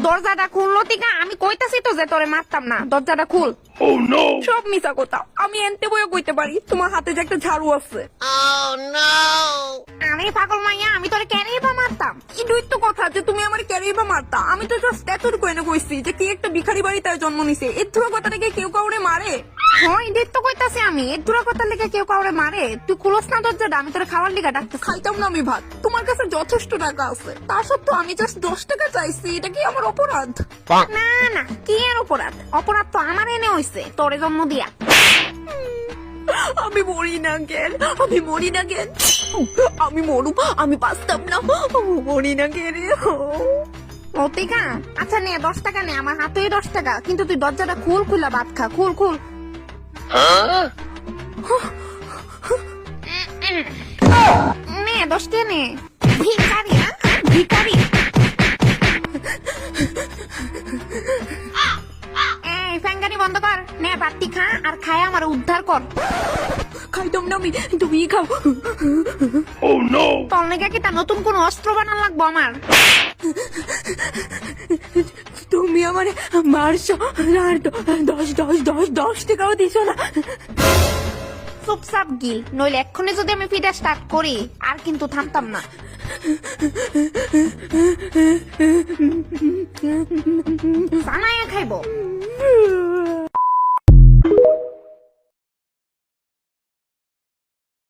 দরজাটা খুল লতিকা, আমি কইতাছি তো যে তোরে মারতাম না, দরজাটা খুল। সব মিছা কথা, আমি এনতে বইও কইতে পারি তোমার হাতে যে একটা ঝাড়ু আছে। আরে পাগল মাইয়া, আমি তোরে কেনই বা মারতাম? এটাই তো কথা যে তুমি আমার ক্যারেই বা মারতা। আমি তো জাস্ট এতটুকু এনে কইছি যে কি একটা ভিখারি বাড়ি তার জন্ম নিছে। এর ধুরা কথা থেকে কেউ কাউরে মারে? হয় এদের তো কইতাছি আমি, এর দূরা কথা লেগে কেউ কাউরে মারে? তুই খুলস না দরজাটা, আমি তোরে খাওয়ার লিগা ডাকতেছি। খাইতাম না আমি ভাত, তোমার কাছে যথেষ্ট টাকা আছে, তা সত্ত্বেও আমি জাস্ট 10 টাকা চাইছি। এটা কি আমার অপরাধ? না না, কি আর অপরাধ? অপরাধ তো আমার এনে হইছে তোরে জন্ম দিয়া। আমি মরি না কেন, আমি মরি না কেন, আমি মরুম, আমি বাঁচতাম না, মরি না কেন। লতিকা আচ্ছা নে 10 টাকা নে, আমার হাতেই 10 টাকা, কিন্তু তুই দরজাটা খুল, খুলা ভাত খা, খুল খুল। নে 10 টাকা নে। ভিখারি, হ্যাঁ ভিখারি। এই ফ্যাঙ্গানি বন্ধ কর, নে বাতি খা, আর খায় আমার উদ্ধার কর। খাইতাম না আমি, তুমি খাও। তোর লেগে কি তা নতুন কোন অস্ত্র বানান লাগবো আমার? তুমি আমার মারছো আর 10 টাকাও দিছো না। চুপচাপ গিল, নইলে এক্ষুনি যদি আমি ফিডা স্টার্ট করি আর কিন্তু থামতাম না। বানায়া খাইবো।